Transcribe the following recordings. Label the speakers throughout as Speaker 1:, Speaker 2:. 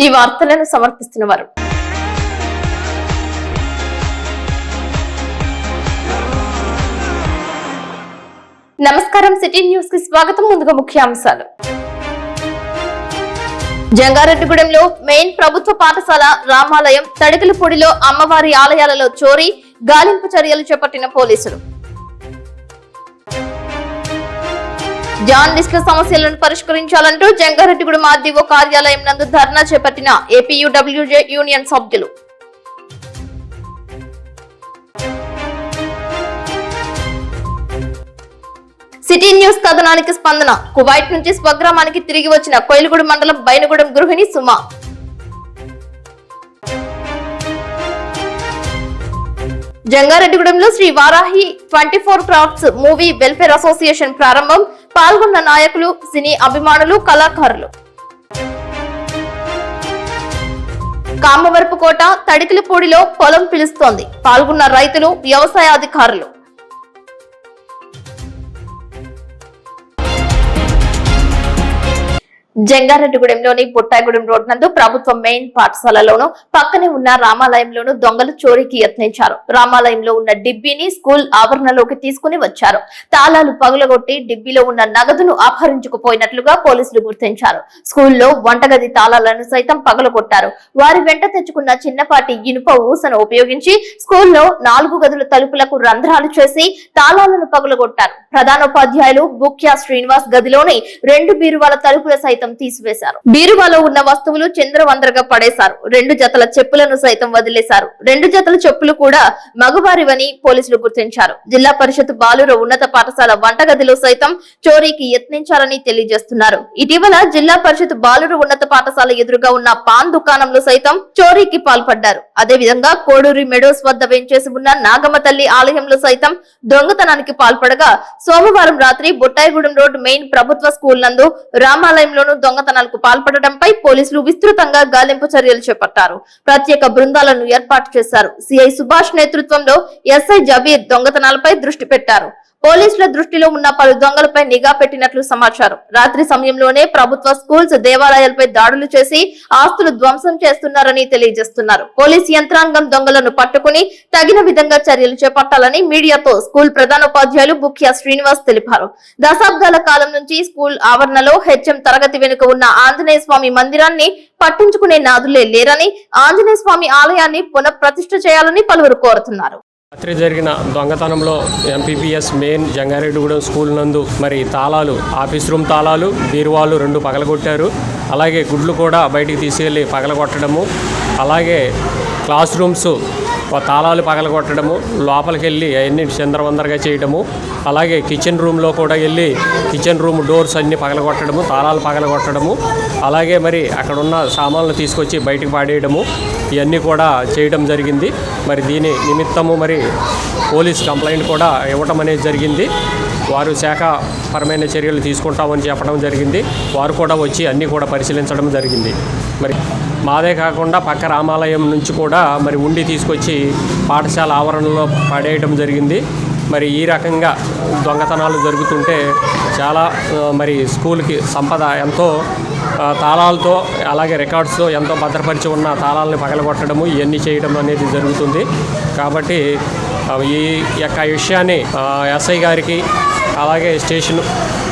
Speaker 1: ఈ వార్తలను సమర్పిస్తున్నవారు నమస్కారం. సిటీ న్యూస్ కి స్వాగతం. ముందుగా ముఖ్యాంశాలు. జంగారెడ్డిగూడెంలో మెయిన్ ప్రభుత్వ పాఠశాల రామాలయం, తడికలపూడిలో అమ్మవారి ఆలయాలలో చోరీ, గాలింపు చర్యలు చేపట్టిన పోలీసులు. జర్నలిస్టుల సమస్యలను పరిష్కరించాలంటూ జంగారెడ్డిగూడెం ఆర్డీఓ కార్యాలయం నందు ధర్నా చేపట్టిన ఏపీయూడబ్ల్యూజే యూనియన్ సభ్యులు. సిటీ న్యూస్ కథనానికి స్పందన. కువైట్ నుంచి స్వగ్రామానికి తిరిగి వచ్చిన కోయిలగూడెం మండలం బైనగూడెం గృహిణి సుమ. జంగారెడ్డిగూడెంలో Sri Varahi 24 crafts movie welfare association ప్రారంభం. పాల్గొన్న నాయకులు, సినీ అభిమానులు, కళాకారులు. కామవరపుకోట, తడికిలపూడిలో పొలం పిలుస్తోంది. పాల్గొన్న రైతులు, వ్యవసాయ అధికారులు. జంగారెడ్డిగూడెంలోని బుట్టాయిగూడెం రోడ్ నందు ప్రభుత్వ మెయిన్ పాఠశాలలోను, పక్కనే ఉన్న రామాలయంలోను దొంగలు చోరీకి యత్నించారు. రామాలయంలో ఉన్న డిబ్బీని స్కూల్ ఆవరణలోకి తీసుకుని వచ్చారు. తాళాలు పగులగొట్టి డిబ్బీలో ఉన్న నగదును అపహరించుకుపోయినట్లుగా పోలీసులు గుర్తించారు. స్కూల్లో వంటగది తాళాలను సైతం పగలగొట్టారు. వారి వెంట తెచ్చుకున్న చిన్నపాటి ఇనుప ఊసను ఉపయోగించి స్కూల్లో 4 గదుల తలుపులకు రంధ్రాలు చేసి తాళాలను పగలగొట్టారు. ప్రధానోపాధ్యాయులు బుక్యా శ్రీనివాస్ గదిలోని 2 బీరువాల తలుపుల సైతం తీసివేశారు. బీరువాలో ఉన్న వస్తువులు చిందరవందరగా పడేశారు. 2 జతల చెప్పులను సైతం వదిలేశారు. 2 జతల చెప్పులు కూడా మగవారివని పోలీసులు గుర్తించారు. జిల్లా పరిషత్ బాలుర ఉన్నత పాఠశాల వంటగదిలో సైతం చోరీకి యత్నించారని తెలియజేస్తున్నారు. ఇటీవల జిల్లా పరిషత్ బాలుర ఉన్నత పాఠశాల ఎదురుగా ఉన్న పాన్ దుకాణంలో సైతం చోరీకి పాల్పడ్డారు. అదేవిధంగా కోడూరి మెడోస్ వద్ద వెంచేసి ఉన్న నాగమ్మ తల్లి ఆలయంలో సైతం దొంగతనానికి పాల్పడగా సోమవారం రాత్రి బుట్టాయిగూడెం రోడ్ మెయిన్ ప్రభుత్వ స్కూల్ నందు రామాలయంలోను దొంగతనాలకు పాల్పడడంపై పోలీసులు విస్తృతంగా గాలింపు చర్యలు చేపట్టారు. ప్రత్యేక బృందాలను ఏర్పాటు చేశారు. సిఐ సుభాష్ నేతృత్వంలో ఎస్ఐ జబీర్ దొంగతనాలపై దృష్టి పెట్టారు. పోలీసుల దృష్టిలో ఉన్న పలు దొంగలపై నిఘా పెట్టినట్లు సమాచారం. రాత్రి సమయంలోనే ప్రభుత్వ స్కూల్స్, దేవాలయాలపై దాడులు చేసి ఆస్తులు ధ్వంసం చేస్తున్నారని తెలియజేస్తున్నారు. పోలీస్ యంత్రాంగం దొంగలను పట్టుకుని తగిన విధంగా చర్యలు చేపట్టాలని మీడియాతో స్కూల్ ప్రధానోపాధ్యాయులు బుక్యా శ్రీనివాస్ తెలిపారు. దశాబ్దాల కాలం నుంచి స్కూల్ ఆవరణలో హెచ్ఎం తరగతి వెనుక ఉన్న ఆంజనేయ స్వామి మందిరాన్ని పట్టించుకునే నాదులే లేరని, ఆంజనేయ స్వామి ఆలయాన్ని పునఃప్రతిష్ఠ చేయాలని పలువురు కోరుతున్నారు.
Speaker 2: రాత్రి జరిగిన దొంగతనంలో ఎంపీపీఎస్ మెయిన్ జంగారెడ్డిగూడెం స్కూల్ నందు మరి తాళాలు, ఆఫీస్ రూమ్ తాళాలు, బీరువాలు 2 పగలగొట్టారు. అలాగే గుడ్లు కూడా బయటికి తీసుకెళ్ళి పగలగొట్టడము, అలాగే క్లాస్ రూమ్స్ తాళాలు పగలగొట్టడము, లోపలికి వెళ్ళి అవన్నీ చిందరవందరగా చేయడము, అలాగే కిచెన్ రూమ్లో కూడా వెళ్ళి కిచెన్ రూమ్ డోర్స్ అన్నీ పగలగొట్టడము, తాళాలు పగలగొట్టడము, అలాగే మరి అక్కడ ఉన్న సామాన్లు తీసుకొచ్చి బయటికి పాడేయడము, ఇవన్నీ కూడా చేయడం జరిగింది. మరి దీని నిమిత్తము మరి పోలీస్ కంప్లైంట్ కూడా ఇవ్వటం అనేది జరిగింది. వారు శాఖపరమైన చర్యలు తీసుకుంటామని చెప్పడం జరిగింది. వారు కూడా వచ్చి అన్నీ కూడా పరిశీలించడం జరిగింది. మరి మాదే కాకుండా పక్క రామాలయం నుంచి కూడా మరి ఉండి తీసుకొచ్చి పాఠశాల ఆవరణలో పడేయడం జరిగింది. మరి ఈ రకంగా దొంగతనాలు జరుగుతుంటే చాలా మరి స్కూల్కి సంపద ఎంతో తాళాలతో, అలాగే రికార్డ్స్తో ఎంతో భద్రపరిచి ఉన్న తాళాలని పగలగొట్టడము, ఇవన్నీ చేయడం అనేది జరుగుతుంది. కాబట్టి ఈ యొక్క విషయాన్ని ఎస్ఐ గారికి అలాగే స్టేషన్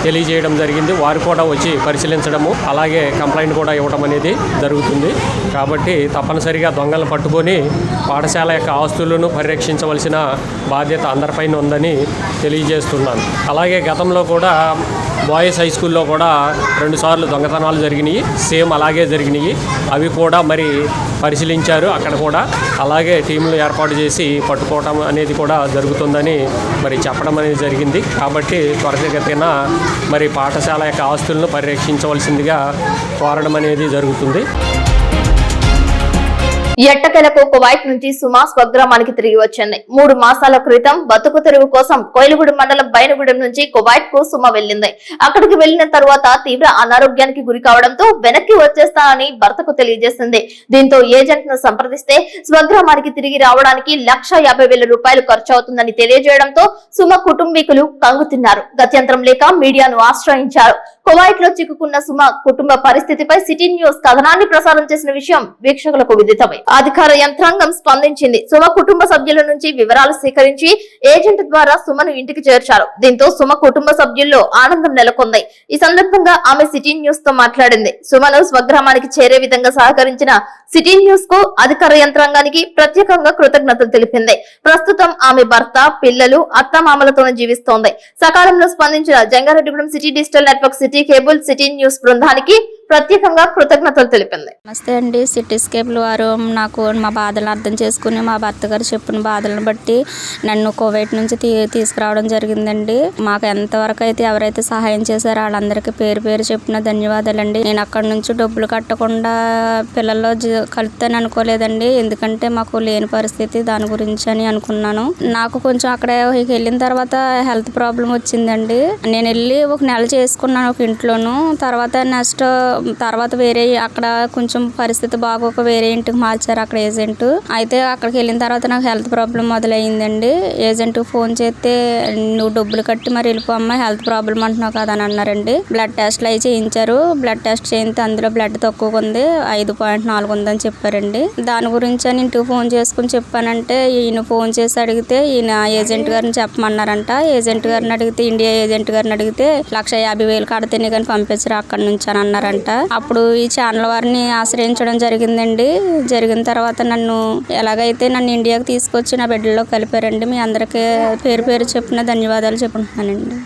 Speaker 2: తెలియజేయడం జరిగింది. వారు కూడా వచ్చి పరిశీలించడము, అలాగే కంప్లైంట్ కూడా ఇవ్వడం అనేది జరుగుతుంది. కాబట్టి తప్పనిసరిగా దొంగలను పట్టుకొని పాఠశాల యొక్క ఆస్తులను పరిరక్షించవలసిన బాధ్యత అందరిపైన ఉందని తెలియజేస్తున్నాను. అలాగే గతంలో కూడా బాయ్స్ హై స్కూల్లో కూడా 2 సార్లు దొంగతనాలు జరిగినాయి. సేమ్ అలాగే జరిగినాయి. అవి కూడా మరి పరిశీలించారు. అక్కడ కూడా అలాగే టీంలు ఏర్పాటు చేసి పట్టుకోవటం అనేది కూడా జరుగుతుందని మరి చెప్పడం అనేది జరిగింది. కాబట్టి త్వరితగతిన మరి పాఠశాల యొక్క ఆస్తులను పరిరక్షించవలసిందిగా కోరడం అనేది జరుగుతుంది.
Speaker 1: ఎట్టకేలకు కువైట్ నుంచి సుమ స్వగ్రామానికి తిరిగి వచ్చింది. 3 మాసాల క్రితం బతుకు తెరువు కోసం కోయిలగూడెం మండలం బైనగూడెం నుంచి కువైట్ కు సుమ వెళ్లింది. అక్కడికి వెళ్లిన తరువాత తీవ్ర అనారోగ్యానికి గురి కావడంతో వెనక్కి వచ్చేస్తానని భర్తకు తెలియజేసింది. దీంతో ఏజెంట్ ను సంప్రదిస్తే స్వగ్రామానికి తిరిగి రావడానికి 1,50,000 రూపాయలు ఖర్చు అవుతుందని తెలియజేయడంతో సుమ కుటుంబీకులు కంగుతిన్నారు. గత్యంతరం లేక మీడియాను ఆశ్రయించారు. కువైట్ లో చిక్కుకున్న సుమ కుటుంబ పరిస్థితిపై సిటీ న్యూస్ కథనాన్ని ప్రసారం చేసిన విషయం వీక్షకులకు విదితమే. అధికార యంత్రాంగం స్పందించింది. సుమ కుటుంబ సభ్యుల నుంచి వివరాలు సేకరించి ఏజెంట్ ద్వారా సుమను ఇంటికి చేర్చారు. దీంతో సుమ కుటుంబ సభ్యుల్లో ఆనందం నెలకొంది. ఈ సందర్భంగా ఆమె సిటీ న్యూస్ తో మాట్లాడింది. సుమను స్వగ్రామానికి చేరే విధంగా సహకరించిన సిటీ న్యూస్ కు అధికార యంత్రాంగానికి ప్రత్యేకంగా కృతజ్ఞతలు తెలిపింది. ప్రస్తుతం ఆమె భర్త, పిల్లలు, అత్తమామలతోనే జీవిస్తోంది. సకాలంలో స్పందించిన Jangareddygudem city digital network, city cable, city news బృందానికి ప్రత్యేకంగా కృతజ్ఞతలు తెలిపింది.
Speaker 3: నమస్తే అండి. సిటీ కేబుల్ వారు నాకు మా బాధలను అర్థం చేసుకుని మా భర్త గారు చెప్పిన బాధలను బట్టి నన్ను కువైట్ నుంచి తీసుకురావడం జరిగిందండి. మాకు ఎంతవరకు అయితే ఎవరైతే సహాయం చేశారో వాళ్ళందరికీ పేరు పేరు చెప్పిన ధన్యవాదాలండి. నేను అక్కడ నుంచి డబ్బులు కట్టకుండా పిల్లల్లో కలుపుతాను అనుకోలేదండి. ఎందుకంటే మాకు లేని పరిస్థితి, దాని గురించి అని అనుకున్నాను. నాకు కొంచెం అక్కడ వెళ్ళిన తర్వాత హెల్త్ ప్రాబ్లం వచ్చిందండి. నేను వెళ్ళి ఒక నెల చేసుకున్నాను ఒక ఇంట్లోను. తర్వాత వేరే అక్కడ కొంచెం పరిస్థితి బాగోక వేరే ఇంటికి మార్చారు అక్కడ ఏజెంట్. అయితే అక్కడికి వెళ్ళిన తర్వాత నాకు హెల్త్ ప్రాబ్లం మొదలయ్యిందండి. ఏజెంట్ ఫోన్ చేస్తే నువ్వు డబ్బులు కట్టి మరి వెళ్ళిపోమ్మా, హెల్త్ ప్రాబ్లం అంటున్నావు కదా అని అన్నారండి. బ్లడ్ టెస్ట్లు అవి చేయించారు. బ్లడ్ టెస్ట్ చేయితే అందులో బ్లడ్ తక్కువగా ఉంది, 5.4 ఉందని చెప్పారండి. దాని గురించి అని ఇంటికి ఫోన్ చేసుకుని చెప్పానంటే ఈయన ఫోన్ చేసి అడిగితే ఈయన ఏజెంట్ గారిని చెప్పమన్నారంట. ఏజెంట్ గారిని అడిగితే, ఇండియా ఏజెంట్ గారిని అడిగితే 1,50,000 కడితేనే కానీ పంపించరు అక్కడ నుంచి అని అన్నారంట. అప్పుడు ఈ ఛానల్ వారిని ఆశ్రయించడం జరిగిందండి. జరిగిన తర్వాత ఎలాగైతే నన్ను ఇండియాకి తీసుకొచ్చి నా బిడ్డల్లో కలిపారండి. మీ అందరికీ పేరు పేరు చెప్పిన ధన్యవాదాలు చెప్పుకుంటున్నానండి.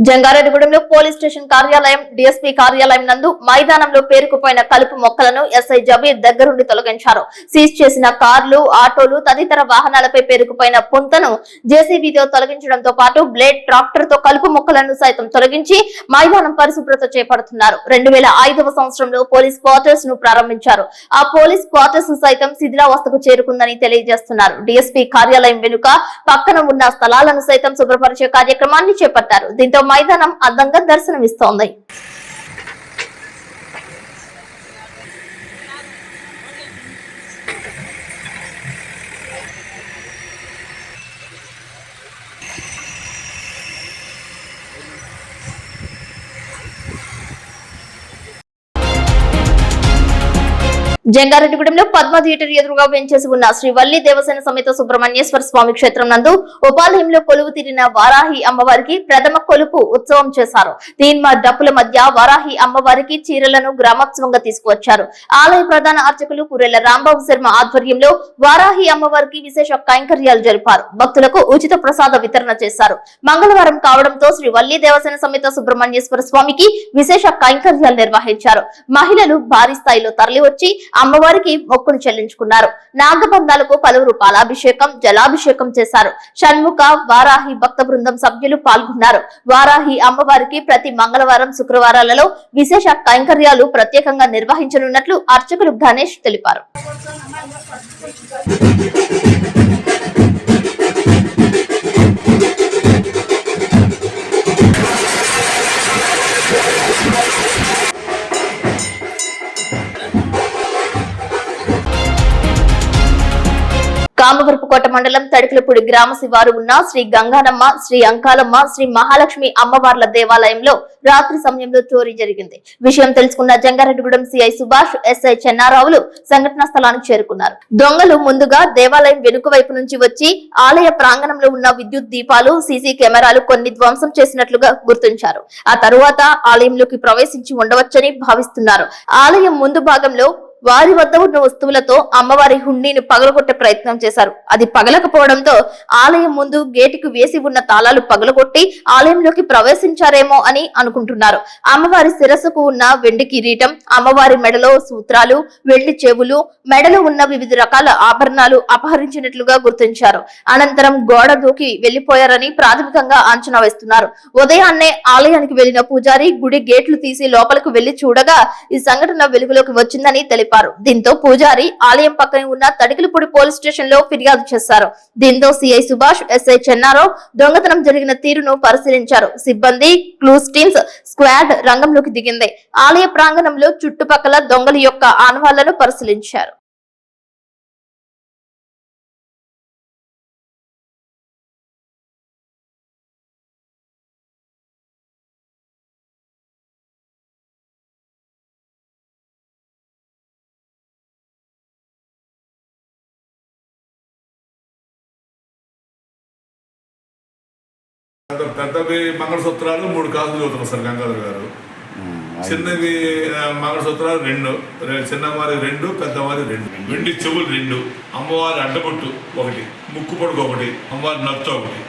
Speaker 1: జంగారెడ్డిగూడెంలో పోలీస్ స్టేషన్ కార్యాలయం, డీఎస్పీ కార్యాలయం నందు మైదానంలో పేరుకుపోయిన కలుపు మొక్కలను ఎస్ఐ జబీర్ దగ్గరుండి తొలగించారు. సీజ్ చేసిన కార్లు, ఆటోలు తదితర వాహనాలపై పేరుకుపోయిన పుంతను జేసీబీతో తొలగించడంతో పాటు బ్లేడ్, ట్రాక్టర్ తో కలుపు మొక్కలను సైతం తొలగించి మైదానం పరిశుభ్రత చేపడుతున్నారు. 2005వ సంవత్సరంలో పోలీస్ క్వార్టర్స్ ను ప్రారంభించారు. ఆ పోలీస్ క్వార్టర్స్ సైతం శిథిలావస్థకు చేరుకుందని తెలియజేస్తున్నారు. డీఎస్పీ కార్యాలయం వెనుక పక్కన ఉన్న స్థలాలను సైతం శుభ్రపరిచే కార్యక్రమాన్ని చేపట్టారు. దీంతో మైదానం అందంగా దర్శనమిస్తోంది. జంగారెడ్డిగూడెంలో పద్మ థియేటర్ ఎదురుగా వెంచేసి ఉన్న శ్రీ వల్లి దేవసేన సమేత సుబ్రహ్మణ్యేశ్వర స్వామి క్షేత్రం నందు ఉపాలయంలో కొలువు తీరిన వారాహి అమ్మవారికి ప్రథమ కొలుపు ఉత్సవం చేశారు. తీన్మా డప్పుల మధ్య వారాహి అమ్మవారికి చీరలను గ్రామోత్సవంగా తీసుకువచ్చారు. ఆలయ ప్రధాన అర్చకులు కురెల రాంబాబు శర్మ ఆధ్వర్యంలో వారాహి అమ్మవారికి విశేష కైంకర్యాలు జరిపారు. భక్తులకు ఉచిత ప్రసాద వితరణ చేశారు. మంగళవారం కావడంతో శ్రీ వల్లి దేవసేన సమేత సుబ్రహ్మణ్యేశ్వర స్వామికి విశేష కైంకర్యాలు నిర్వహించారు. మహిళలు భారీ స్థాయిలో తరలివచ్చి అమ్మవారికి మొక్కులు చెల్లించుకున్నారు. నాగబంధాలకు పలువురు పాలాభిషేకం, జలాభిషేకం చేశారు. షణ్ముఖ వారాహి భక్త బృందం సభ్యులు పాల్గొన్నారు. వారాహి అమ్మవారికి ప్రతి మంగళవారం, శుక్రవారాలలో విశేష కైంకర్యాలు ప్రత్యేకంగా నిర్వహించనున్నట్లు అర్చకులు గణేష్ తెలిపారు. కామవరపుకోట మండలం తడికలపూడి గ్రామ శివారు ఉన్న శ్రీ గంగానమ్మ, శ్రీ అంకాలమ్మ, శ్రీ మహాలక్ష్మి అమ్మవార్ల దేవాలయంలో రాత్రి సమయంలో చోరీ జరిగింది. విషయం తెలుసుకున్న జంగారెడ్డిగూడెం సిఐ సుభాష్, ఎస్ఐ చెన్నారావులు సంఘటనా స్థలానికి చేరుకున్నారు. దొంగలు ముందుగా దేవాలయం వెనుక వైపు నుంచి వచ్చి ఆలయ ప్రాంగణంలో ఉన్న విద్యుత్ దీపాలు, సీసీ కెమెరాలు కొన్ని ధ్వంసం చేసినట్లుగా గుర్తించారు. ఆ తరువాత ఆలయంలోకి ప్రవేశించి ఉండవచ్చని భావిస్తున్నారు. ఆలయం ముందు భాగంలో వారి వద్ద ఉన్న వస్తువులతో అమ్మవారి హుండీని పగలగొట్టే ప్రయత్నం చేశారు. అది పగలకపోవడంతో ఆలయం ముందు గేటుకు వేసి ఉన్న తాళాలు పగలగొట్టి ఆలయంలోకి ప్రవేశించారేమో అని అనుకుంటున్నారు. అమ్మవారి శిరస్సుకు ఉన్న వెండి కిరీటం, అమ్మవారి మెడలో సూత్రాలు, వెండి చెవులు, మెడలో ఉన్న వివిధ రకాల ఆభరణాలు అపహరించినట్లుగా గుర్తించారు. అనంతరం గోడ దూకి వెళ్లిపోయారని ప్రాథమికంగా అంచనా వేస్తున్నారు. ఉదయాన్నే ఆలయానికి వెళ్లిన పూజారి గుడి గేట్లు తీసి లోపలికి వెళ్లి చూడగా ఈ సంఘటన వెలుగులోకి వచ్చిందని తెలిపారు. దీంతో పూజారి ఆలయం పక్కనే ఉన్న తడికలపూడి పోలీస్ స్టేషన్ లో ఫిర్యాదు చేశారు. దీంతో సిఐ సుభాష్, ఎస్ఐ చెన్నారావు దొంగతనం జరిగిన తీరును పరిశీలించారు. సిబ్బంది, క్లూస్ టీమ్స్ స్క్వాడ్ రంగంలోకి దిగింది. ఆలయ ప్రాంగణంలో చుట్టుపక్కల దొంగల యొక్క ఆనవాళ్లను పరిశీలించారు.
Speaker 4: పెద్దవి మంగళసూత్రాలు 3 కాసులు చదువుతున్నారు సార్ గంగాధర్ గారు. చిన్నవి మంగళసూత్రాలు 2, చిన్నవారి 2, పెద్దవారి 2, వెండి చెవులు 2, అమ్మవారి అడ్డబొట్టు 1, ముక్కు పొడుగు 1, అమ్మవారి నచ్చ 1.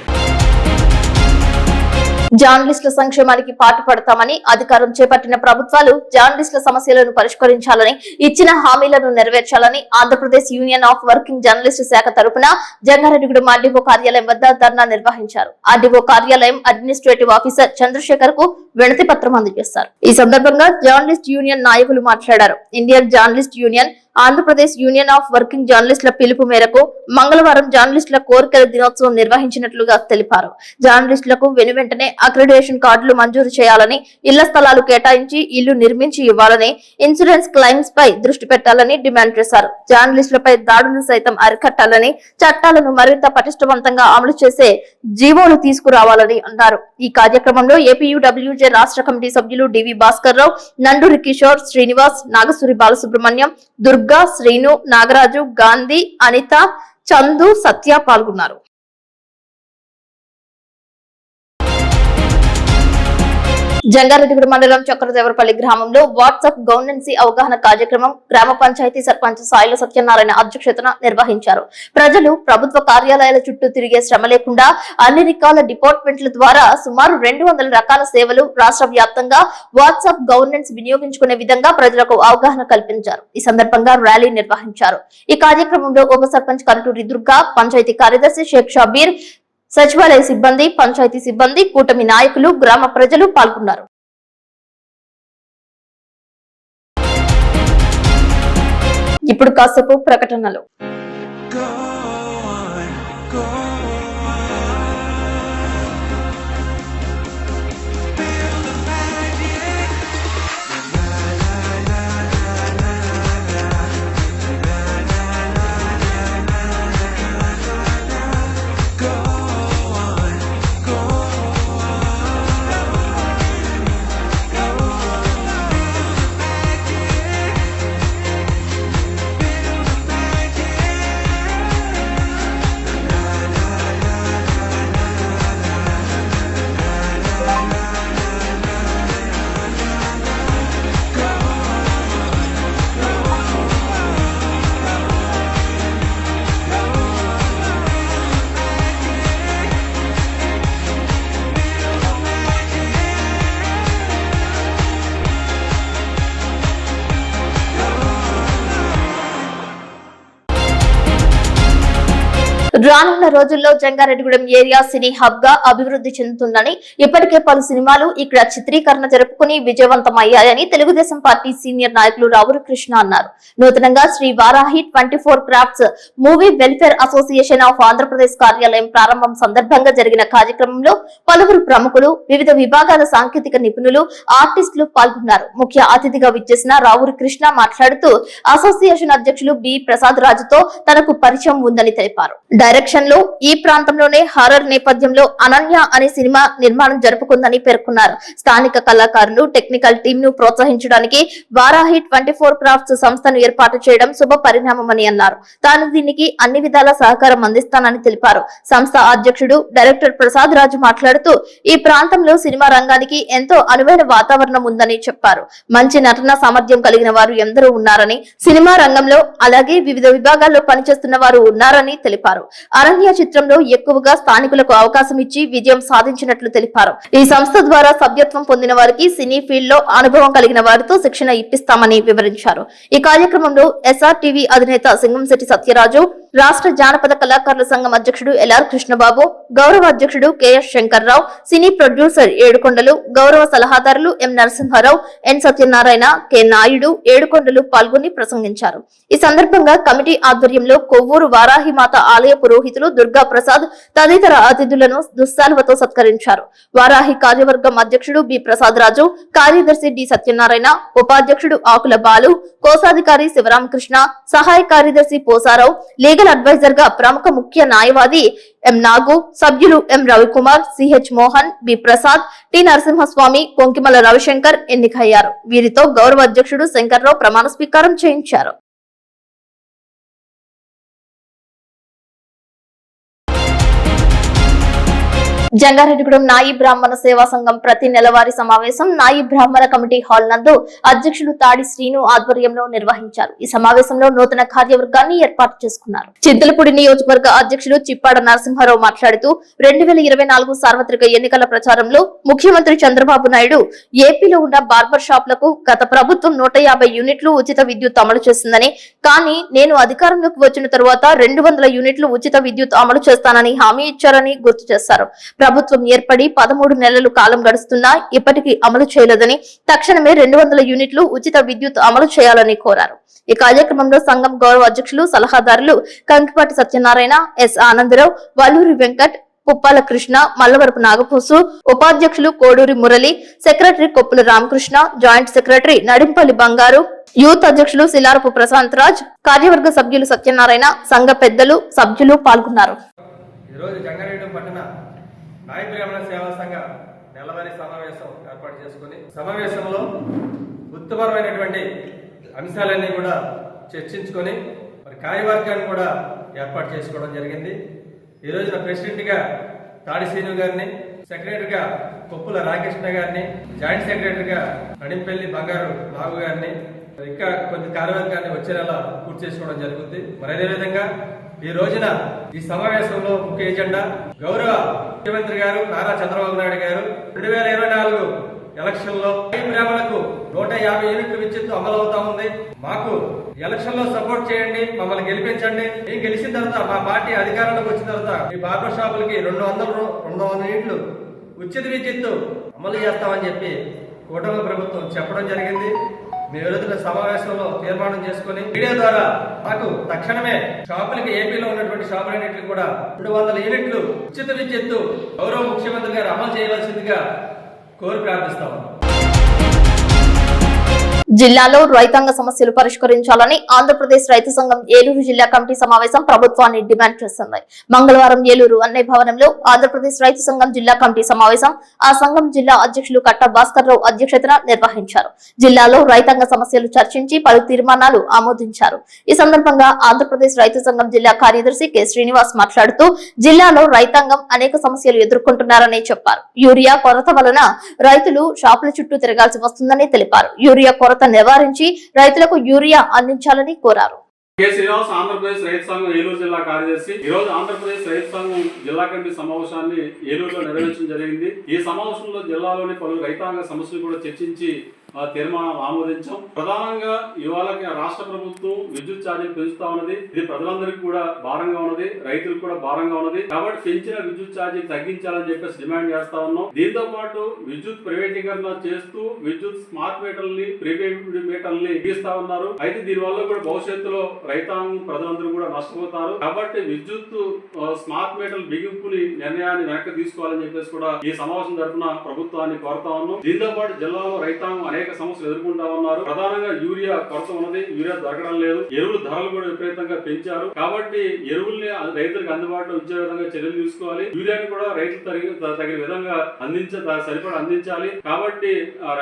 Speaker 1: జర్నలిస్టుల సంక్షేమానికి పాటుపడతామని అధికారం చేపట్టిన ప్రభుత్వాలు జర్నలిస్టుల సమస్యలను పరిష్కరించాలని, ఇచ్చిన హామీలను నెరవేర్చాలని Andhra Pradesh union of working journalist శాఖ తరపున జంగారెడ్డిగూడెం ఆర్డీఓ కార్యాలయం వద్ద ధర్నా నిర్వహించారు. ఆర్డీఓ కార్యాలయం అడ్మినిస్ట్రేటివ్ ఆఫీసర్ చంద్రశేఖర్ కు వినతి పత్రం అందజేశారు. ఈ సందర్భంగా జర్నలిస్ట్ యూనియన్ నాయకులు మాట్లాడారు. Indian journalist union, Andhra Pradesh union of working జర్నలిస్టుల పిలుపు మేరకు మంగళవారం జర్నలిస్టుల కోరికల దినోత్సవం నిర్వహించినట్లుగా తెలిపారు. జర్నలిస్టులకు వెనువెంటనే అక్రిడిటేషన్ కార్డులు మంజూరు చేయాలని, ఇళ్ల స్థలాలు కేటాయించి ఇల్లు నిర్మించి ఇవ్వాలని, ఇన్సూరెన్స్ క్లెయిమ్స్ పై దృష్టి పెట్టాలని డిమాండ్ చేశారు. జర్నలిస్టులపై దాడులు సైతం అరికట్టాలని, చట్టాలను మరింత పటిష్టవంతంగా అమలు చేసే జీవోలు తీసుకురావాలని అన్నారు. ఈ కార్యక్రమంలో ఏపీయూడబ్ల్యూజే రాష్ట్ర కమిటీ సభ్యులు డివి భాస్కర్ రావు, నండూరి కిషోర్, శ్రీనివాస్, నాగసూరి బాలసుబ్రహ్మణ్యం, దుర్గా, శ్రీను, నాగరాజు, గాంధీ, అనిత, చందు, సత్య పాల్గొన్నారు. జంగారెడ్డిగూడెం మండలం చక్రదేవరపల్లి గ్రామంలో వాట్సాప్ గవర్నెన్సీ అవగాహన కార్యక్రమం గ్రామ పంచాయతీ సర్పంచ్ సాయిల సత్యనారాయణ అధ్యక్షతన నిర్వహించారు. ప్రజలు ప్రభుత్వ కార్యాలయాల చుట్టూ తిరిగే శ్రమ లేకుండా అన్ని రకాల డిపార్ట్మెంట్ల ద్వారా సుమారు 200 రకాల సేవలు రాష్ట్ర వ్యాప్తంగా వాట్సాప్ గవర్నెన్స్ వినియోగించుకునే విధంగా ప్రజలకు అవగాహన కల్పించారు. ఈ సందర్భంగా ర్యాలీ నిర్వహించారు. ఈ కార్యక్రమంలో ఉప సర్పంచ్ కంటూరి దుర్గా, పంచాయతీ కార్యదర్శి షేక్ షాబీర్, సచివాలయ సిబ్బంది, పంచాయతీ సిబ్బంది, కూటమి నాయకులు, గ్రామ ప్రజలు పాల్గొన్నారు. ఇప్పుడు కాసేపు ప్రకటనలు. రానున్న రోజుల్లో జంగారెడ్డిగూడెం ఏరియా సినీ హబ్ గా అభివృద్ధి చెందుతుందని, ఇప్పటికే పలు సినిమాలు ఇక్కడ చిత్రీకరణ జరుపుకుని విజయవంతమయ్యాయని తెలుగుదేశం పార్టీ సీనియర్ నాయకులు రావురి కృష్ణ అన్నారు. నూతనంగా Shri Varahi 24 crafts movie welfare association of Andhra Pradesh కార్యాలయం ప్రారంభం సందర్భంగా జరిగిన కార్యక్రమంలో పలువురు ప్రముఖులు, వివిధ విభాగాల సాంకేతిక నిపుణులు, ఆర్టిస్టులు పాల్గొన్నారు. ముఖ్య అతిథిగా విచ్చేసిన రావురి కృష్ణ మాట్లాడుతూ అసోసియేషన్ అధ్యక్షులు బి ప్రసాద్ రాజుతో తనకు పరిచయం ఉందని తెలిపారు. డైరెక్షన్ లో ఈ ప్రాంతంలోనే హారర్ నేపథ్యంలో అనన్య అనే సినిమా నిర్మాణం జరుపుకుందని పేర్కొన్నారు. స్థానిక కళాకారులు, టెక్నికల్ టీమ్ ను ప్రోత్సహించడానికి వారాహి 24 క్రాఫ్ట్స్ సంస్థను ఏర్పాటు చేయడం శుభ పరిణామమని అన్నారు. తాను దీనికి అన్ని విధాల సహకారం అందిస్తానని తెలిపారు. సంస్థ అధ్యక్షుడు డైరెక్టర్ ప్రసాద్ రాజు మాట్లాడుతూ ఈ ప్రాంతంలో సినిమా రంగానికి ఎంతో అనువైన వాతావరణం ఉందని చెప్పారు. మంచి నటన సామర్థ్యం కలిగిన వారు ఎందరో ఉన్నారని, సినిమా రంగంలో అలాగే వివిధ విభాగాల్లో పనిచేస్తున్న వారు ఉన్నారని తెలిపారు. అనన్య చిత్రంలో ఎక్కువగా స్థానికులకు అవకాశం ఇచ్చి విజయం సాధించినట్లు తెలిపారు. ఈ సంస్థ ద్వారా సభ్యత్వం పొందిన వారికి సినీ ఫీల్డ్ లో అనుభవం కలిగిన వారితో శిక్షణ ఇప్పిస్తామని వివరించారు. ఈ కార్యక్రమంలో SRTV అధినేత సింగంశెట్టి సత్యరాజు, రాష్ట్ర జానపద కళాకారుల సంఘం అధ్యక్షుడు LR కృష్ణబాబు, గౌరవ అధ్యక్షుడు KS శంకర్రావు, సినీ ప్రొడ్యూసర్ ఏడుకొండలు, గౌరవ సలహాదారులు M Narasimha Rao, N Satyanarayana, K Naidu, ఏడుకొండలు పాల్గొని ప్రసంగించారు. ఈ సందర్భంగా కమిటీ ఆధ్వర్యంలో కొవ్వూరు వారాహి మాత ఆలయ పురోహితులు దుర్గా ప్రసాద్ తదితర అతిథులను దుస్సాలువతో సత్కరించారు. వారాహి కార్యవర్గం అధ్యక్షుడు బి ప్రసాద్ రాజు, కార్యదర్శి డి సత్యనారాయణ, ఉపాధ్యక్షుడు ఆకుల బాలు, కోశాధికారి శివరామకృష్ణ, సహాయ కార్యదర్శి పోసారావు, లీగల్ అడ్వైజర్ గా ప్రముఖ ముఖ్య న్యాయవాది ఎం నాగు, సభ్యులు M Ravikumar, CH Mohan, B Prasad, T Narasimhaswamy, Konkimala Ravishankar ఎన్నికయ్యారు. వీరితో గౌరవ అధ్యక్షుడు శంకర్రావు ప్రమాణ స్వీకారం చేయించారు. జంగారెడ్డిగూడెం నాయి బ్రాహ్మణ సేవా సంఘం ప్రతి నెలవారీ సమావేశం నాయి బ్రాహ్మణ కమిటీ హాల్ నందు అధ్యక్షుడు తాడి శ్రీను ఆధ్వర్యంలో నిర్వహించారు. ఈ సమావేశంలో నూతన కార్యవర్గాన్ని ఏర్పాటు చేసుకున్నారు. చింతలపూడి నియోజకవర్గ అధ్యక్షుడు చిప్పాడ నరసింహారావు మాట్లాడుతూ 2024 సార్వత్రిక ఎన్నికల ప్రచారంలో ముఖ్యమంత్రి చంద్రబాబు నాయుడు ఏపీలో ఉన్న బార్బర్ షాపులకు గత ప్రభుత్వం 150 యూనిట్లు ఉచిత విద్యుత్ అమలు చేసిందని, కానీ నేను అధికారంలోకి వచ్చిన తరువాత 200 యూనిట్లు ఉచిత విద్యుత్ అమలు చేస్తానని హామీ ఇచ్చారని గుర్తు చేశారు. ప్రభుత్వం ఏర్పడి 13 నెలలు కాలం గడుస్తున్నా ఇప్పటికీ అమలు చేయలేదని, తక్షణమే 200 యూనిట్లు ఉచిత విద్యుత్ అమలు చేయాలని కోరారు. ఈ కార్యక్రమంలో సంఘం గౌరవ అధ్యక్షులు సలహాదారులు కంకిపాటి సత్యనారాయణ, ఎస్ ఆనందరావు, వల్లూరి వెంకట్, పుప్పాల కృష్ణ, మల్లవరపు నాగపూసు, ఉపాధ్యక్షులు Koduri Murali, secretary Koppula Ramakrishna, joint secretary Nadimpalli బంగారు, యూత్ అధ్యక్షులు శిలారపు ప్రశాంత్ రాజ్, కార్యవర్గ సభ్యులు సత్యనారాయణ, సంఘ పెద్దలు, సభ్యులు పాల్గొన్నారు.
Speaker 5: నాయి బ్రాహ్మణ సేవా సంఘ నెలవారీ సమావేశం ఏర్పాటు చేసుకుని సమావేశంలో ఉత్తమమైనటువంటి అంశాలన్నీ కూడా చర్చించుకొని మరి కార్యవర్గాన్ని కూడా ఏర్పాటు చేసుకోవడం జరిగింది. ఈ రోజున ప్రెసిడెంట్గా తాడి శ్రీను గారిని, సెక్రటరీగా కొప్పుల రామకృష్ణ గారిని, జాయింట్ సెక్రటరీగా నడింపల్లి బంగారు నాగు గారిని, ఇంకా కొన్ని కార్యవర్గాన్ని వచ్చే నెల పూర్తి చేసుకోవడం జరుగుతుంది. మరి అదేవిధంగా ఈ రోజున ఈ సమావేశంలో ముఖ్య ఎజెండా గౌరవ ముఖ్యమంత్రి గారు నారా చంద్రబాబు నాయుడు గారు 2024 ఎలక్షన్ లో బ్రాహ్మణులకు 150 యూనిట్లు విద్యుత్ అమలవుతా ఉంది. మాకు ఎలక్షన్ లో సపోర్ట్ చేయండి, మమ్మల్ని గెలిపించండి. మేము గెలిచిన తర్వాత మా పార్టీ అధికారంలోకి వచ్చిన తర్వాత ఈ బార్బర్ షాపులకి 200 యూనిట్లు ఉచిత విద్యుత్ అమలు చేస్తామని చెప్పి కూటమి ప్రభుత్వం చెప్పడం జరిగింది. మీ విరుద్ధ సమావేశంలో తీర్మానం చేసుకుని మీడియా ద్వారా మాకు తక్షణమే షాపులకి ఏపీలో ఉన్నటువంటి షాపులన్నింటికి కూడా 200 యూనిట్లు ఉచిత విద్యుత్తు గౌరవ ముఖ్యమంత్రి గారు అమలు చేయవలసిందిగా కోరి ప్రార్థిస్తాము.
Speaker 1: జిల్లాలో రైతాంగ సమస్యలు పరిష్కరించాలని ఆంధ్రప్రదేశ్ రైతు సంఘం ఏలూరు జిల్లా కమిటీ సమావేశం ప్రభుత్వాన్ని డిమాండ్ చేసింది. మంగళవారం ఏలూరు అన్నయ్య భవనంలో ఆంధ్రప్రదేశ్ రైతు సంఘం జిల్లా కమిటీ సమావేశం ఆ సంఘం జిల్లా అధ్యక్షులు కట్ట భాస్కర్ రావు అధ్యక్షతన నిర్వహించారు. జిల్లాలో రైతాంగ సమస్యలు చర్చించి పలు తీర్మానాలు ఆమోదించారు. ఈ సందర్భంగా ఆంధ్రప్రదేశ్ రైతు సంఘం జిల్లా కార్యదర్శి కె శ్రీనివాస్ మాట్లాడుతూ జిల్లాలో రైతాంగం అనేక సమస్యలు ఎదుర్కొంటున్నారని చెప్పారు. యూరియా కొరత వలన రైతులు షాపుల చుట్టూ తిరగాల్సి వస్తుందని తెలిపారు. యూరియా కొరత నివారించి రైతులకు యూరియా అందించాలని కోరారు.
Speaker 6: ఆంధ్రప్రదేశ్ రైతు సంఘం ఏలూరు జిల్లా కార్యదర్శి. ఈ రోజు ఆంధ్రప్రదేశ్ రైతు సంఘం జిల్లా కమిటీ సమావేశాన్ని ఏలూరులో నిర్వహించడం జరిగింది. ఈ సమావేశంలో జిల్లాలోని పలు రైతాంగ సమస్యలు కూడా చర్చించి తీర్మానాలు ఆమోదించాం. ప్రధానంగా ఇవాళ రాష్ట్ర ప్రభుత్వం విద్యుత్ ఛార్జీలు పెంచుతా ఉన్నది. ఇది ప్రజలందరికీ కూడా భారంగా ఉన్నది, రైతులకు కూడా భారంగా ఉన్నది. కాబట్టి పెంచిన విద్యుత్ ఛార్జీలు తగ్గించాలని చెప్పేసి డిమాండ్ చేస్తా ఉన్నాం. దీంతో పాటు విద్యుత్ ప్రైవేటీకరణ చేస్తూ విద్యుత్ స్మార్ట్ మీటర్లని, ప్రీపెయిడ్ మీటర్లని ఇస్తా ఉన్నారు. అయితే దీని వల్ల కూడా భవిష్యత్తులో రైతాంగం ప్రజలందరూ కూడా నష్టపోతారు. కాబట్టి విద్యుత్ స్మార్ట్ మీటర్ల బిగింపుని నిర్ణయాన్ని వెనక్కి తీసుకోవాలని చెప్పేసి కూడా ఈ సమావేశం తరఫున ప్రభుత్వాన్ని కోరుతా ఉన్నాం. దీంతో పాటు జిల్లాలో రైతాంగం అనేక సమస్యలు ఎదుర్కొంటా ఉన్నారు. ప్రధానంగా యూరియా కొరత ఉన్నది, యూరియా దొరకడం లేదు. ఎరువుల ధరలు కూడా విపరీతంగా పెంచారు. కాబట్టి ఎరువుల్ని రైతులకు అందుబాటులో ఉంచే విధంగా చర్యలు తీసుకోవాలి. యూరియాని కూడా రైతులు తగిన విధంగా సరిపడా అందించాలి. కాబట్టి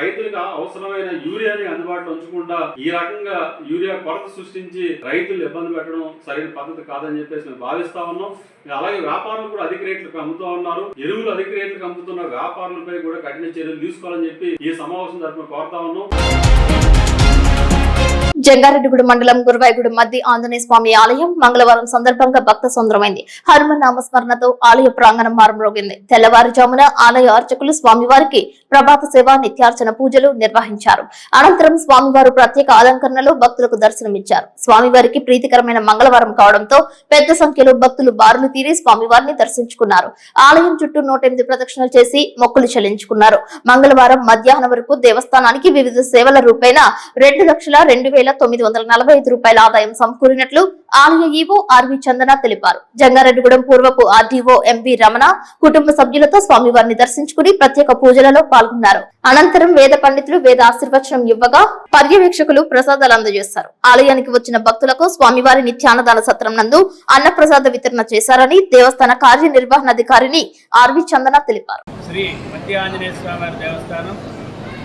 Speaker 6: రైతులకు అవసరమైన యూరియాని అందుబాటులో ఉంచకుండా ఈ రకంగా యూరియా కొరత సృష్టించి రైతులు ఇబ్బంది పెట్టడం సరైన పద్ధతి కాదని చెప్పేసి మేము భావిస్తా ఉన్నాం. అలాగే వ్యాపారులు కూడా అధిక రేట్లకు అమ్ముతా ఉన్నారు. ఎరువులు అధిక రేట్లకు అమ్ముతున్న వ్యాపారులపై కూడా కఠిన చర్యలు తీసుకోవాలని చెప్పి ఈ సమావేశం తరఫున కోరుతా ఉన్నాం.
Speaker 1: జంగారెడ్డిగూడెం మండలం గురువాయిగూడెం మధ్య ఆంజనేయ స్వామి ఆలయం మంగళవారం సందర్భంగా భక్త సుందరమైంది. హనుమ నామస్మరణతో ఆలయ ప్రాంగణం మారుమ్రోగింది. తెల్లవారుజామున ఆలయ అర్చకులు స్వామివారికి ప్రభాత సేవ, నిత్యార్చన పూజలు నిర్వహించారు. అనంతరం స్వామివారు ప్రత్యేక అలంకరణలో భక్తులకు దర్శనమిచ్చారు. స్వామివారికి ప్రీతికరమైన మంగళవారం కావడంతో పెద్ద సంఖ్యలో భక్తులు బారులు తీరి స్వామివారిని దర్శించుకున్నారు. ఆలయం చుట్టూ 108 ప్రదక్షిణలు చేసి మొక్కులు చెల్లించుకున్నారు. మంగళవారం మధ్యాహ్నం వరకు దేవస్థానానికి వివిధ సేవల రూపేణ 2,02,945 రూపాయల ఆదాయం సమకూరినట్లు ఆలయ ఈవో ఆర్వి చందన తెలిపారు. జంగారెడ్డిగూడెం పూర్వపు ఆర్డీఓ ఎంబి రమణ కుటుంబ సభ్యులతో స్వామివారిని దర్శించుకుని ప్రత్యేక పూజలలో పాల్గొన్నారు. అనంతరం వేద పండితులు వేద ఆశీర్వచనం ఇవ్వగా పర్యవేక్షకులు ప్రసాదాలు అందజేశారు. ఆలయానికి వచ్చిన భక్తులకు స్వామివారి నిత్యాన్నదాన సత్రం నందు అన్నప్రసాద వితరణ చేశారని దేవస్థాన కార్యనిర్వహణాధికారిని ఆర్వి చందన తెలిపారు.
Speaker 7: శ్రీ మధ్య ఆంజనేయ స్వామివారి దేవస్థానం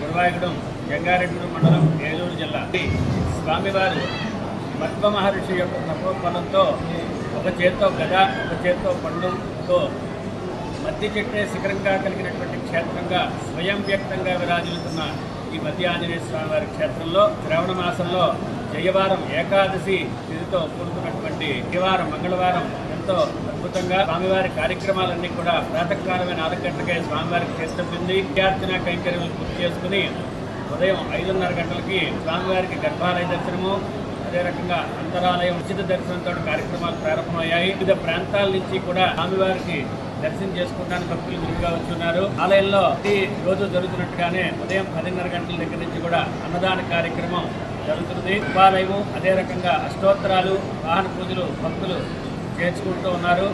Speaker 7: గురువాయిగూడెం జంగారెడ్డిగూడెం మండలం ఏలూరు జిల్లా. స్వామివారు పద్మ మహర్షి యొక్క తపోబలంతో ఒక చేత్తో గద, ఒక చేత్తో పండుతో మద్ది చెట్టే శిఖరంగా కలిగినటువంటి క్షేత్రంగా స్వయం వ్యక్తంగా విరాజిల్లుతున్న ఈ మధ్య ఆంజనేయ స్వామి వారి క్షేత్రంలో శ్రావణ మాసంలో జయవారం ఏకాదశి తిథితో కూడుకున్నటువంటి శనివారం మంగళవారం ఎంతో అద్భుతంగా స్వామివారి కార్యక్రమాలన్నీ కూడా ప్రాతకాలమైన 4 గంటలకే స్వామివారికి చేస్తుంది. విద్యార్థిన కైంకర్యాలు పూర్తి చేసుకుని ఉదయం 5:30 గంటలకి స్వామివారికి గర్భాలయ దర్శనము, అదే రకంగా అంతరాలయం ఉచిత దర్శనంతో కార్యక్రమాలు ప్రారంభమయ్యాయి. వివిధ ప్రాంతాల నుంచి కూడా స్వామివారికి దర్శనం చేసుకోవడానికి భక్తులు గురిగా వచ్చున్నారు. ఆలయంలో ఈ రోజు జరుగుతున్నట్టుగానే ఉదయం 10:30 గంటల దగ్గర నుంచి కూడా అన్నదాన కార్యక్రమం జరుగుతుంది. ఉపాలయము, అదే రకంగా అష్టోత్తరాలు, వాహన పూజలు భక్తులు చేర్చుకుంటూ ఉన్నారు.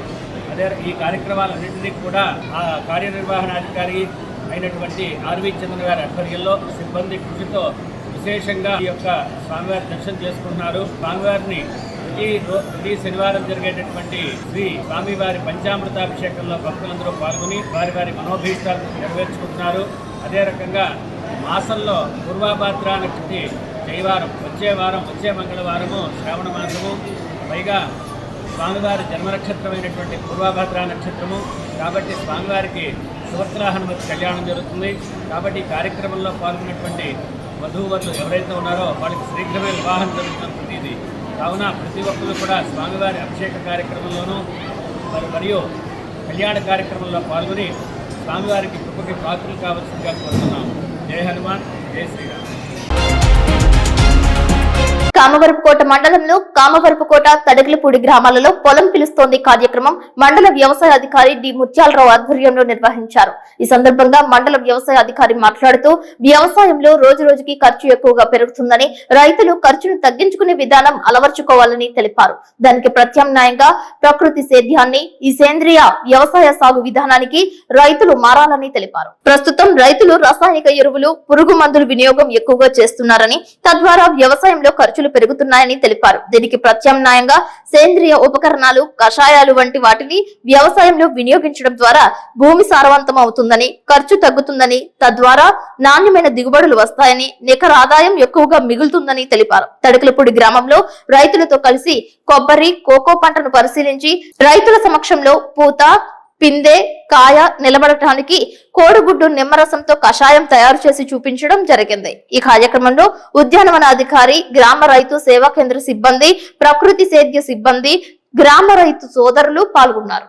Speaker 7: అదే ఈ కార్యక్రమాలన్నింటినీ కూడా ఆ కార్యనిర్వహణాధికారి అయినటువంటి ఆర్వి చంద్ర గారి ఆధ్వర్యంలో సిబ్బంది కృషితో విశేషంగా ఈ యొక్క స్వామివారి దర్శనం చేసుకుంటున్నారు. స్వామివారిని ప్రతి శనివారం జరిగేటటువంటి శ్రీ స్వామివారి పంచామృతాభిషేకంలో భక్తులందరూ పాల్గొని వారి వారి మనోభీష్టాలు నెరవేర్చుకుంటున్నారు. అదే రకంగా మాసంలో పూర్వాభాద్ర నక్షత్రి జయవారం, వచ్చే మంగళవారము శ్రావణ మాసము, పైగా స్వామివారి జన్మ నక్షత్రమైనటువంటి పూర్వాభాద్ర నక్షత్రము కాబట్టి స్వామివారికి సుభద్రాహనుమతి కళ్యాణం జరుగుతుంది. కాబట్టి ఈ కార్యక్రమంలో పాల్గొన్నటువంటి వధూవరులు ఎవరైతే ఉన్నారో వాళ్ళకి శీఘ్రమే వివాహం జరుగుతున్న ప్రతిదీ. కావున ప్రతి ఒక్కరు కూడా స్వామివారి అభిషేక కార్యక్రమంలోనూ మరియు కళ్యాణ కార్యక్రమంలో పాల్గొని స్వామివారికి కృపకి పాత్రలు కావాల్సిందిగా కోరుతున్నాం. జై హనుమాన్, జై శ్రీరామ్.
Speaker 1: కామవరపుకోట మండలంలో కామవరపుకోట, తడగలపూడి గ్రామాలలో పొలం పిలుస్తోంది కార్యక్రమం మండల వ్యవసాయ అధికారి డి ముత్యాలరావు ఆధ్వర్యంలో నిర్వహించారు. ఈ సందర్భంగా మండల వ్యవసాయ అధికారి మాట్లాడుతూ వ్యవసాయంలో రోజు రోజుకి ఖర్చు ఎక్కువగా పెరుగుతుందని, రైతులు ఖర్చును తగ్గించుకునే విధానం అలవర్చుకోవాలని తెలిపారు. దానికి ప్రత్యామ్నాయంగా ప్రకృతి సేద్యాన్ని, ఈ సేంద్రియ వ్యవసాయ సాగు విధానానికి రైతులు మారాలని తెలిపారు. ప్రస్తుతం రైతులు రసాయనిక ఎరువులు, పురుగు మందుల వినియోగం ఎక్కువగా చేస్తున్నారని, తద్వారా వ్యవసాయంలో ఖర్చులు పెరుగుతున్నాయని తెలిపారు. దీనికి ప్రత్యామ్నాయంగా సేంద్రియ ఉపకరణాలు, కషాయాలు వంటి వాటిని వ్యవసాయంలో వినియోగించడం ద్వారా భూమి సారవంతం అవుతుందని, ఖర్చు తగ్గుతుందని, తద్వారా నాణ్యమైన దిగుబడులు వస్తాయని, నికర ఆదాయం ఎక్కువగా మిగులుతుందని తెలిపారు. తడకలపూడి గ్రామంలో రైతులతో కలిసి కొబ్బరి, కోకో పంటను పరిశీలించి రైతుల సమక్షంలో పూత, పిందె, కాయ నిలబడటానికి కోడిగుడ్డు నిమ్మరసంతో కషాయం తయారు చేసి చూపించడం జరిగింది. ఈ కార్యక్రమంలో ఉద్యానవన అధికారి, గ్రామ రైతు సేవా కేంద్ర సిబ్బంది, ప్రకృతి సేద్య సిబ్బంది, గ్రామ రైతు సోదరులు పాల్గొన్నారు.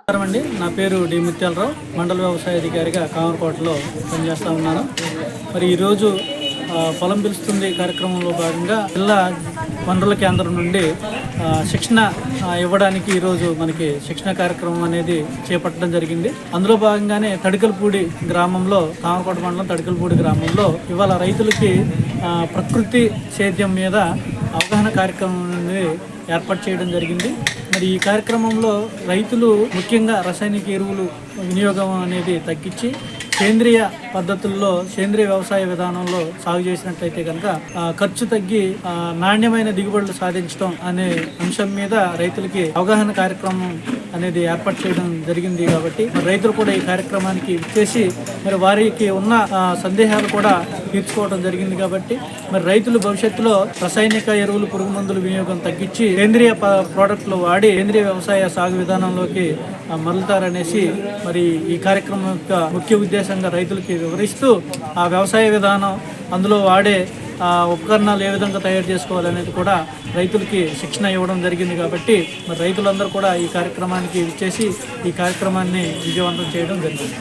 Speaker 8: నా పేరు డి ముత్యాలరావు, మండల వ్యవసాయ అధికారిగా కామరకోటలో పనిచేస్తా ఉన్నాను. మరి ఈరోజు పొలం పిలుస్తుంది కార్యక్రమంలో భాగంగా జిల్లా వనరుల కేంద్రం నుండి శిక్షణ ఇవ్వడానికి ఈరోజు మనకి శిక్షణ కార్యక్రమం అనేది చేపట్టడం జరిగింది. అందులో భాగంగానే తడకలపూడి గ్రామంలో, కామరకోట మండలం తడకలపూడి గ్రామంలో ఇవాళ రైతులకి ప్రకృతి సేద్యం మీద అవగాహన కార్యక్రమం అనేది ఏర్పాటు చేయడం జరిగింది. మరి ఈ కార్యక్రమంలో రైతులు ముఖ్యంగా రసాయనిక ఎరువులు వినియోగం అనేది తగ్గించి సేంద్రియ పద్ధతుల్లో, సేంద్రియ వ్యవసాయ విధానంలో సాగు చేసినట్లయితే కనుక ఖర్చు తగ్గి నాణ్యమైన దిగుబడులు సాధించడం అనే అంశం మీద రైతులకి అవగాహన కార్యక్రమం అనేది ఏర్పాటు చేయడం జరిగింది. కాబట్టి రైతులు కూడా ఈ కార్యక్రమానికి చేసి మరి వారికి ఉన్న సందేహాలు కూడా తీర్చుకోవడం జరిగింది. కాబట్టి మరి రైతులు భవిష్యత్తులో రసాయనిక ఎరువులు, పురుగు మందుల వినియోగం తగ్గించి సేంద్రియ ప్రోడక్ట్లు వాడి సేంద్రియ వ్యవసాయ సాగు విధానంలోకి మరలుతారనేసి మరి ఈ కార్యక్రమం యొక్క ముఖ్య ఉద్దేశంగా రైతులకి వివరిస్తూ ఆ వ్యవసాయ విధానం, అందులో వాడే ఉపకరణాలు ఏ విధంగా తయారు చేసుకోవాలనేది కూడా రైతులకి శిక్షణ ఇవ్వడం జరిగింది. కాబట్టి మరి రైతులందరూ కూడా ఈ కార్యక్రమానికి ఇచ్చేసి ఈ కార్యక్రమాన్ని విజయవంతం చేయడం జరిగింది.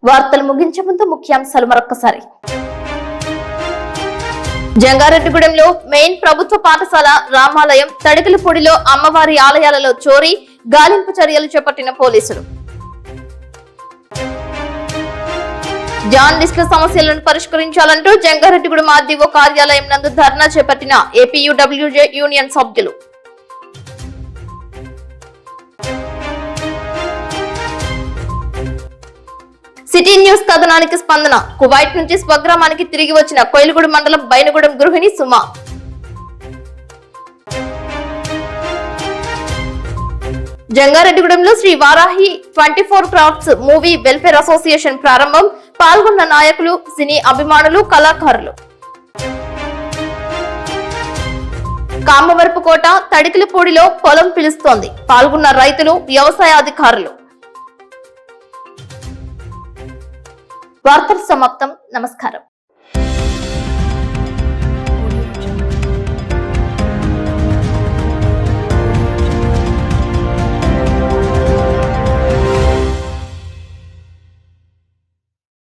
Speaker 1: వార్తలు ముగించే ముందు ముఖ్యాంశాలు మరొక్కసారి. జంగారెడ్డిగూడెంలో మెయిన్ ప్రభుత్వ పాఠశాల, రామాలయం, తడకలపూడిలో అమ్మవారి ఆలయాలలో చోరీ, గాలింపు చర్యలు చేపట్టిన పోలీసులు. జర్నలిస్టుల సమస్యలను పరిష్కరించాలంటూ జంగారెడ్డిగూడెం ఆర్డీఓ కార్యాలయం నందు ధర్నా చేపట్టిన ఏపీయూడబ్ల్యూజే యూనియన్ సభ్యులు. సిటీ న్యూస్ కథనానికి స్పందన. కువైట్ నుంచి స్వగ్రామానికి తిరిగి వచ్చిన కోయిలగూడ మండలం బైనగూడెం గృహిణి సుమ. జంగారెడ్డిగూడెంలో Sri Varahi 24 crafts movie welfare association ప్రారంభం. పాల్గొన్న నాయకులు, సినీ అభిమానులు, కళాకారులు. కామవరపుకోట, తడికిలపూడిలో పొలం పిలుస్తోంది. పాల్గొన్న రైతులు, వ్యవసాయ అధికారులు. వార్తలు సమాప్తం. నమస్కారం.